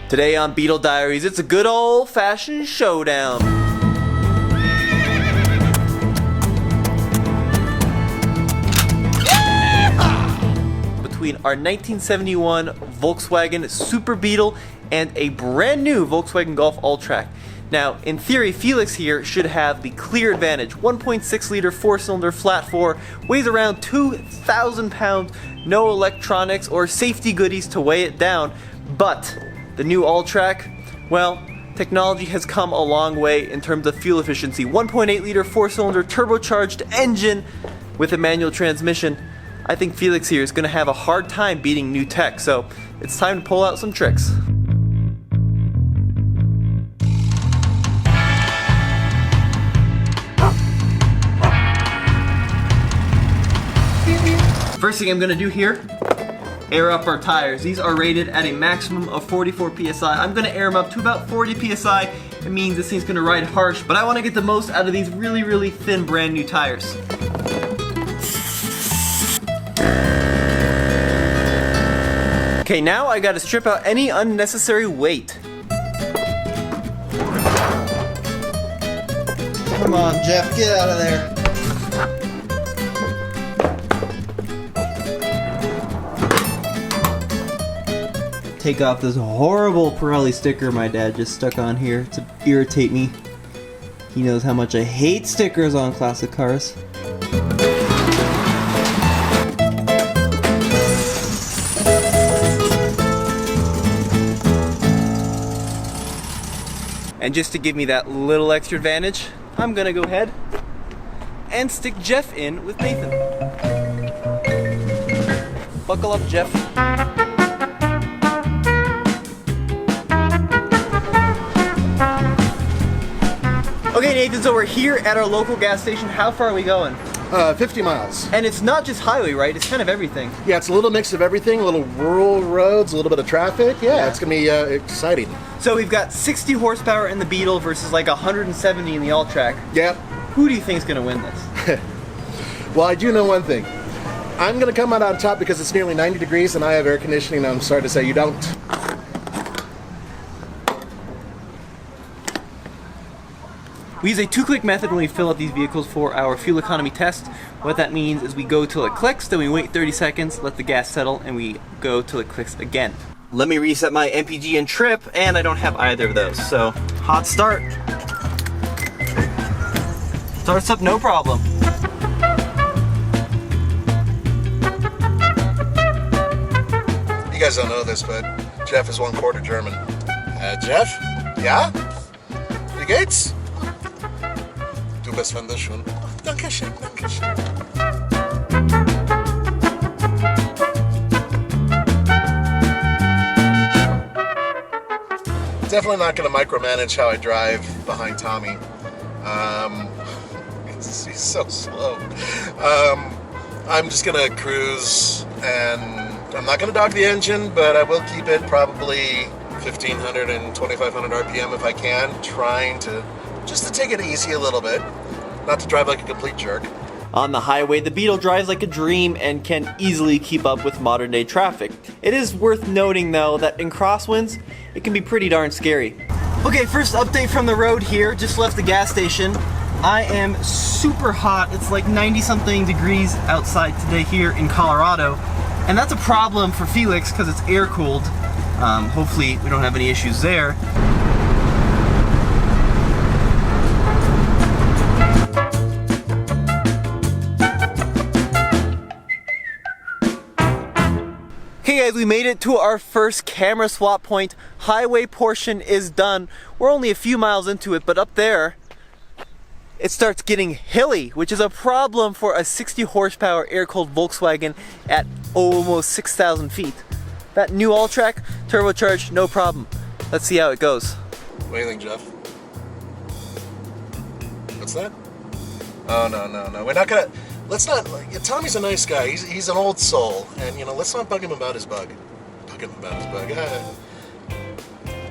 Today on Beetle Diaries, it's a good old-fashioned showdown. Between our 1971 Volkswagen Super Beetle and a brand new Volkswagen Golf All-Track. Now, in theory, Felix here should have the clear advantage. 1.6 liter 4-cylinder flat 4, weighs around 2,000 pounds, no electronics or safety goodies to weigh it down, but the new All-Track, well, technology has come a long way in terms of fuel efficiency. 1.8 liter 4-cylinder turbocharged engine with a manual transmission. I think Felix here is going to have a hard time beating new tech, so it's time to pull out some tricks. First thing I'm going to do here, air up our tires. These are rated at a maximum of 44 psi. I'm going to air them up to about 40 psi. It means this thing's going to ride harsh, but I want to get the most out of these really thin brand new tires. Okay, now I got to strip out any unnecessary weight. Come on, Jeff, get out of there. Take off this horrible Pirelli sticker my dad just stuck on here to irritate me. He knows how much I hate stickers on classic cars. And just to give me that little extra advantage, I'm gonna go ahead and stick Jeff in with Nathan. Buckle up, Jeff. Okay, Nathan, so we're here at our local gas station. How far are we going? 50 miles. And it's not just highway, right? It's kind of everything. Yeah, it's a little mix of everything, a little rural roads, a little bit of traffic. Yeah. It's going to be exciting. So we've got 60 horsepower in the Beetle versus like 170 in the All-Track. Yep. Who do you think is going to win this? Well, I do know one thing. I'm going to come out on top because it's nearly 90 degrees and I have air conditioning. I'm sorry to say you don't. We use a two-click method when we fill up these vehicles for our fuel economy test. What that means is we go till it clicks, then we wait 30 seconds, let the gas settle, and we go till it clicks again. Let me reset my MPG and trip, and I don't have either of those, so hot start. Starts up no problem. You guys don't know this, but Jeff is 1/4 German. Jeff? Yeah? Wie geht's? Du bist wunderschön. Dankeschön, Dankeschön. Definitely not going to micromanage how I drive behind Tommy. He's so slow. I'm just going to cruise, and I'm not going to dog the engine, but I will keep it probably 1,500 and 2,500 RPM if I can, trying to just to take it easy a little bit, not to drive like a complete jerk. On the highway, the Beetle drives like a dream and can easily keep up with modern day traffic. It is worth noting though that in crosswinds, it can be pretty darn scary. Okay, first update from the road here, just left the gas station. I am super hot, it's like 90 something degrees outside today here in Colorado. And that's a problem for Felix because it's air cooled. Hopefully we don't have any issues there. Okay guys, we made it to our first camera swap point. Highway portion is done. We're only a few miles into it, but up there, it starts getting hilly, which is a problem for a 60 horsepower air-cooled Volkswagen at almost 6,000 feet. That new All-Track, turbocharged, no problem. Let's see how it goes. What do you think, Jeff? What's that? Oh, no. We're not gonna... Let's not... Tommy's a nice guy. He's an old soul. And, you know, let's not bug him about his bug.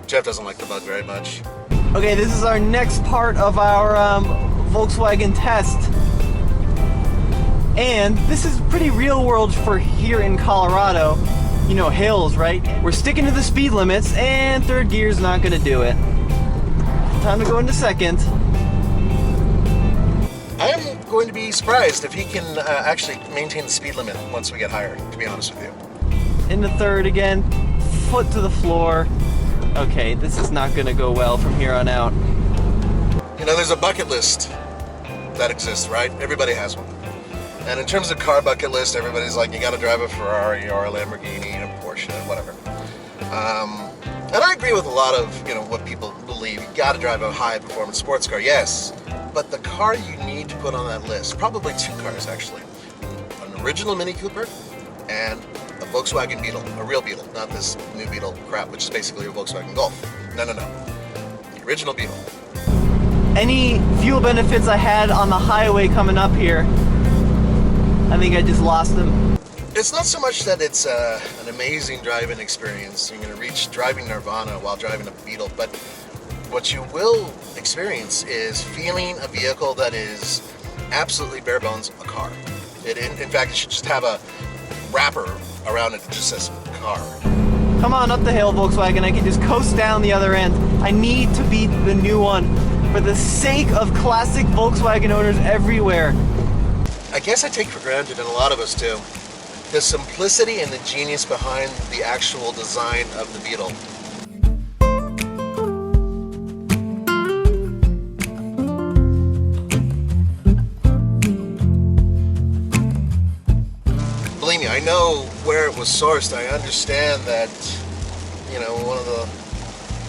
Jeff doesn't like the bug very much. Okay, this is our next part of our Volkswagen test. And this is pretty real world for here in Colorado. You know, hills, right? We're sticking to the speed limits, and third gear's not gonna do it. Time to go into second. I am going to be surprised if he can actually maintain the speed limit once we get higher, to be honest with you. Into third again, foot to the floor. Okay, this is not gonna go well from here on out. You know, there's a bucket list that exists, right? Everybody has one. And in terms of car bucket list, everybody's like, you gotta drive a Ferrari or a Lamborghini and a Porsche, whatever. And I agree with a lot of, what people believe. You gotta drive a high performance sports car, yes. But the car you need to put on that list, probably two cars actually. An original Mini Cooper and a Volkswagen Beetle, a real Beetle, not this new Beetle crap, which is basically a Volkswagen Golf. No. The original Beetle. Any fuel benefits I had on the highway coming up here, I think I just lost them. It's not so much that it's an amazing driving experience. You're going to reach driving nirvana while driving a Beetle, but what you will experience is feeling a vehicle that is absolutely bare bones a car. In fact, it should just have a wrapper around it that just says car. Come on up the hill, Volkswagen. I can just coast down the other end. I need to beat the new one for the sake of classic Volkswagen owners everywhere. I guess I take for granted, and a lot of us do, the simplicity and the genius behind the actual design of the Beetle. Believe me, I know where it was sourced. I understand that, one of the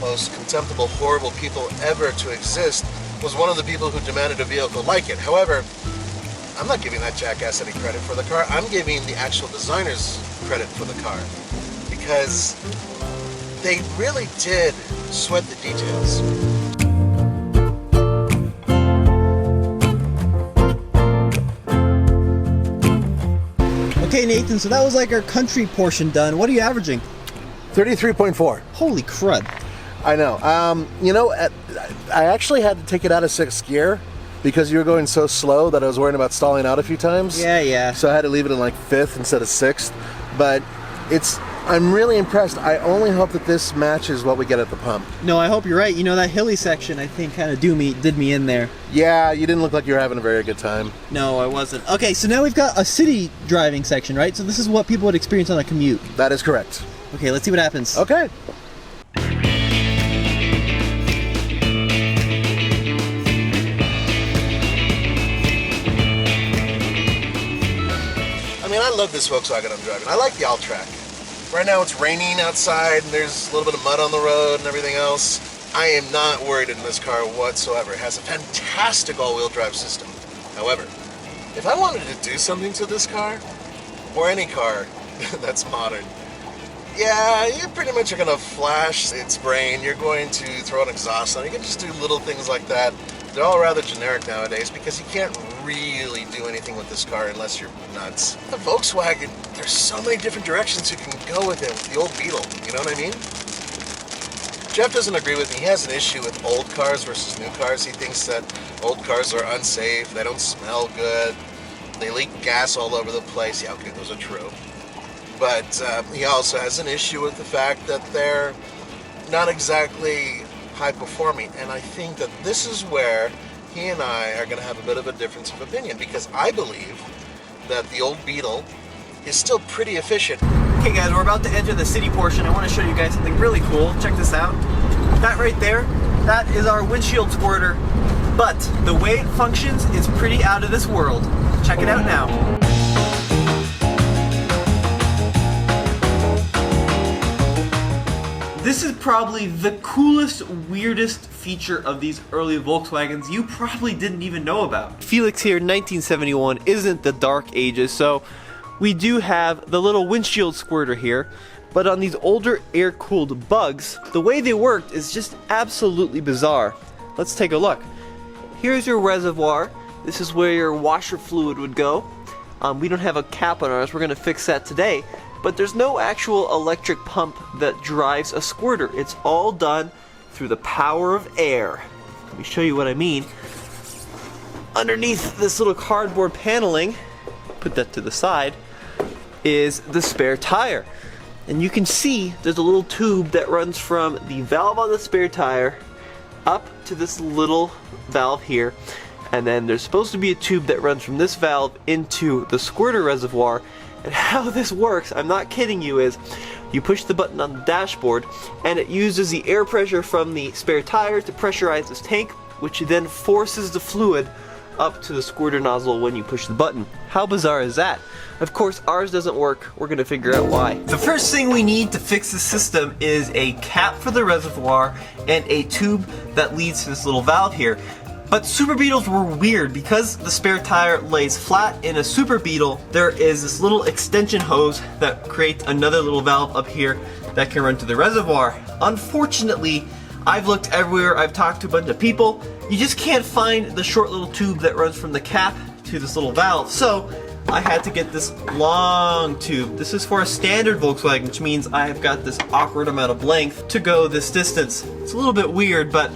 most contemptible, horrible people ever to exist was one of the people who demanded a vehicle like it. However, I'm not giving that jackass any credit for the car. I'm giving the actual designers credit for the car because they really did sweat the details. Okay, Nathan, so that was like our country portion done. What are you averaging? 33.4. Holy crud. I know. I actually had to take it out of sixth gear because you were going so slow that I was worrying about stalling out a few times. Yeah. So I had to leave it in like fifth instead of sixth. But I'm really impressed. I only hope that this matches what we get at the pump. No, I hope you're right. That hilly section, I think, kind of did me in there. Yeah, you didn't look like you were having a very good time. No, I wasn't. Okay, so now we've got a city driving section, right? So this is what people would experience on a commute. That is correct. Okay, let's see what happens. Okay. I love this Volkswagen I'm driving. I like the all-track. Right now it's raining outside and there's a little bit of mud on the road and everything else. I am not worried in this car whatsoever. It has a fantastic all-wheel drive system. However, if I wanted to do something to this car, or any car that's modern, yeah, you pretty much are going to flash its brain. You're going to throw an exhaust on it. You can just do little things like that. They're all rather generic nowadays because you can't really do anything with this car unless you're nuts. The Volkswagen, there's so many different directions you can go with it, with the old Beetle, you know what I mean? Jeff doesn't agree with me. He has an issue with old cars versus new cars. He thinks that old cars are unsafe, they don't smell good, they leak gas all over the place. Yeah, okay, those are true. But he also has an issue with the fact that they're not exactly high performing, and I think that this is where he and I are going to have a bit of a difference of opinion because I believe that the old Beetle is still pretty efficient. Okay guys, we're about to enter the city portion. I want to show you guys something really cool. Check this out. That right there, that is our windshield squirter, but the way it functions is pretty out of this world. Check it out now. This is probably the coolest, weirdest feature of these early Volkswagens you probably didn't even know about. Felix here, 1971 isn't the dark ages, so we do have the little windshield squirter here, but on these older air-cooled Bugs, the way they worked is just absolutely bizarre. Let's take a look. Here's your reservoir. This is where your washer fluid would go. We don't have a cap on ours, we're going to fix that today. But there's no actual electric pump that drives a squirter. It's all done through the power of air. Let me show you what I mean. Underneath this little cardboard paneling, put that to the side, is the spare tire. and you can see there's a little tube that runs from the valve on the spare tire up to this little valve here, and then there's supposed to be a tube that runs from this valve into the squirter reservoir. And how this works, I'm not kidding you, is you push the button on the dashboard and it uses the air pressure from the spare tire to pressurize this tank, which then forces the fluid up to the squirter nozzle when you push the button. How bizarre is that? Of course, ours doesn't work. We're gonna figure out why. The first thing we need to fix the system is a cap for the reservoir and a tube that leads to this little valve here. But Super Beetles were weird. Because the spare tire lays flat in a Super Beetle, there is this little extension hose that creates another little valve up here that can run to the reservoir. Unfortunately, I've looked everywhere, I've talked to a bunch of people, you just can't find the short little tube that runs from the cap to this little valve. So I had to get this long tube. This is for a standard Volkswagen, which means I've got this awkward amount of length to go this distance. It's a little bit weird, but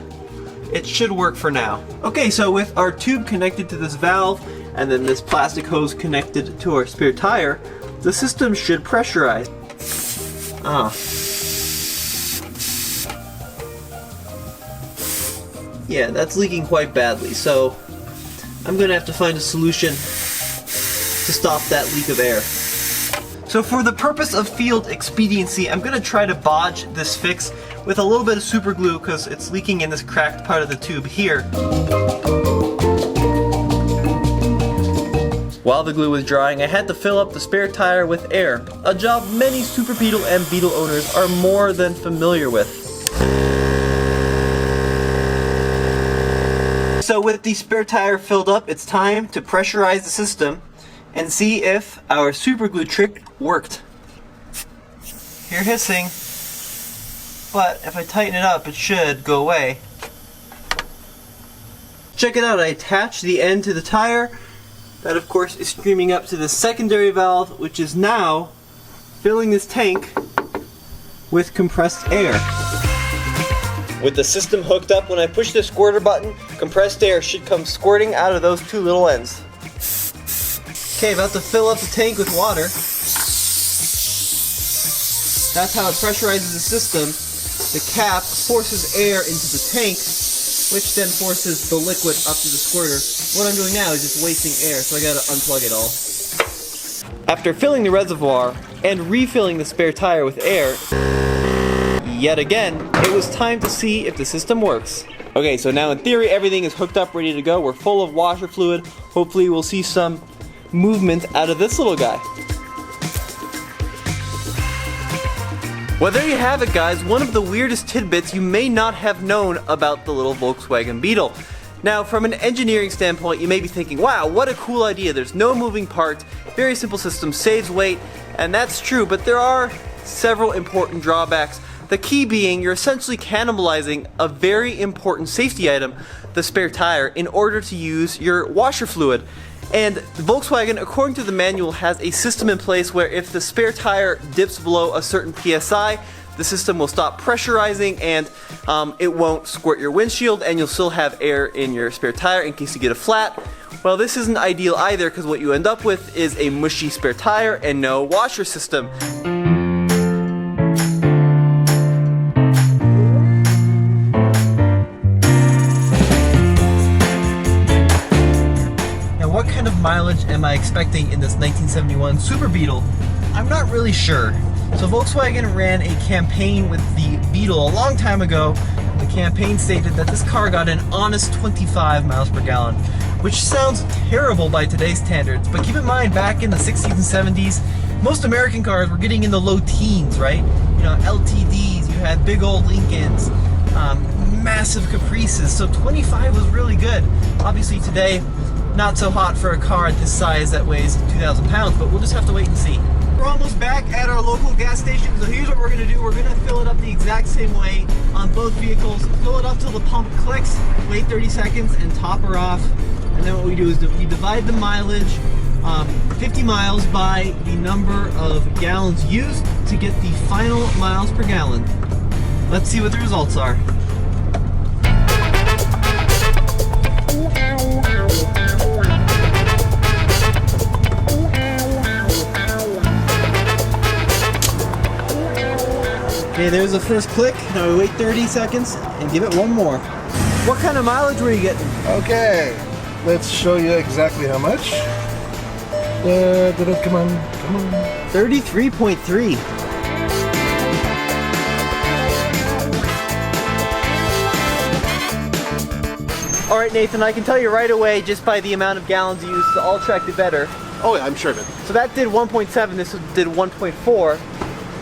it should work for now. Okay, so with our tube connected to this valve and then this plastic hose connected to our spare tire, the system should pressurize. Yeah, that's leaking quite badly, so I'm gonna have to find a solution to stop that leak of air. So for the purpose of field expediency, I'm gonna try to bodge this fix with a little bit of super glue because it's leaking in this cracked part of the tube here. While the glue was drying, I had to fill up the spare tire with air, a job many Super Beetle and Beetle owners are more than familiar with. So with the spare tire filled up, it's time to pressurize the system and see if our super glue trick worked. Hear hissing, but if I tighten it up, it should go away. Check it out, I attached the end to the tire. That of course is streaming up to the secondary valve, which is now filling this tank with compressed air. With the system hooked up, when I push the squirter button, compressed air should come squirting out of those two little ends. Okay, about to fill up the tank with water. That's how it pressurizes the system. The cap forces air into the tank, which then forces the liquid up to the squirter. What I'm doing now is just wasting air, so I gotta unplug it all. After filling the reservoir and refilling the spare tire with air, yet again, it was time to see if the system works. Okay, so now in theory everything is hooked up, ready to go. We're full of washer fluid. Hopefully we'll see some movement out of this little guy. Well, there you have it, guys. One of the weirdest tidbits you may not have known about the little Volkswagen Beetle. Now, from an engineering standpoint, you may be thinking, wow, what a cool idea. There's no moving parts, very simple system, saves weight, and that's true, but there are several important drawbacks. The key being you're essentially cannibalizing a very important safety item, the spare tire, in order to use your washer fluid. And Volkswagen, according to the manual, has a system in place where if the spare tire dips below a certain PSI, the system will stop pressurizing and it won't squirt your windshield, and you'll still have air in your spare tire in case you get a flat. Well, this isn't ideal either, because what you end up with is a mushy spare tire and no washer system. What kind of mileage am I expecting in this 1971 Super Beetle? I'm not really sure. So Volkswagen ran a campaign with the Beetle a long time ago. The campaign stated that this car got an honest 25 miles per gallon, which sounds terrible by today's standards, but keep in mind, back in the 60s and 70s, most American cars were getting in the low teens, right? You know, LTDs, you had big old Lincolns, massive Caprices, so 25 was really good. Obviously today, not so hot for a car this size that weighs 2,000 pounds, but we'll just have to wait and see. We're almost back at our local gas station, so here's what we're gonna do. We're gonna fill it up the exact same way on both vehicles. Fill it up till the pump clicks, wait 30 seconds, and top her off. And then what we do is we divide the mileage, 50 miles, by the number of gallons used to get the final miles per gallon. Let's see what the results are. Okay, there's the first click. Now we wait 30 seconds and give it one more. What kind of mileage were you getting? Okay, let's show you exactly how much. Come on. 33.3. All right, Nathan, I can tell you right away just by the amount of gallons you used, the all-track did better. Oh yeah, I'm sure of it. So that did 1.7, this did 1.4.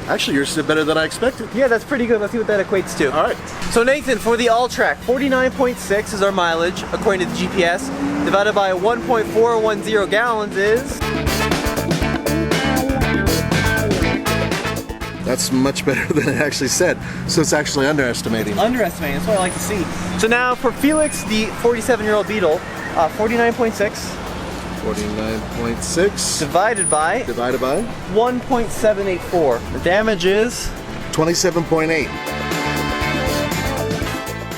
Actually, yours did better than I expected. Yeah, that's pretty good. Let's see what that equates to. All right. So Nathan, for the all-track, 49.6 is our mileage, according to the GPS, divided by 1.410 gallons is... That's much better than it actually said. So it's actually underestimating. Underestimating, that's what I like to see. So now for Felix, the 47-year-old Beetle, 49.6 49.6 divided by divided by 1.784. The damage is... 27.8.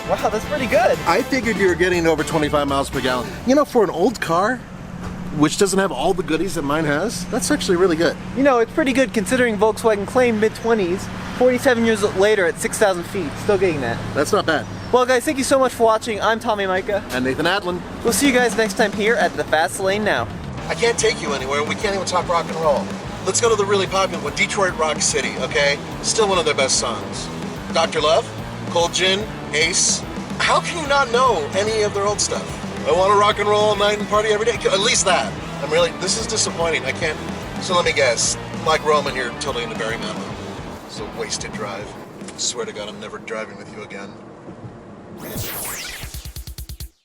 Wow, that's pretty good. I figured you were getting over 25 miles per gallon. You know, for an old car, which doesn't have all the goodies that mine has, that's actually really good. You know, it's pretty good considering Volkswagen claimed mid-20s, 47 years later at 6,000 feet, still getting that. That's not bad. Well guys, thank you so much for watching. I'm Tommy Micah. And Nathan Adlin. We'll see you guys next time here at the Fast Lane Now. I can't take you anywhere. We can't even talk rock and roll. Let's go to the really popular one, Detroit Rock City, okay? Still one of their best songs. Dr. Love, Cold Gin, Ace. How can you not know any of their old stuff? I want to rock and roll all night and party every day. At least that. This is disappointing. I can't. So let me guess. Like Roman, you're totally into Barry Manilow. It's a wasted drive. I swear to God, I'm never driving with you again.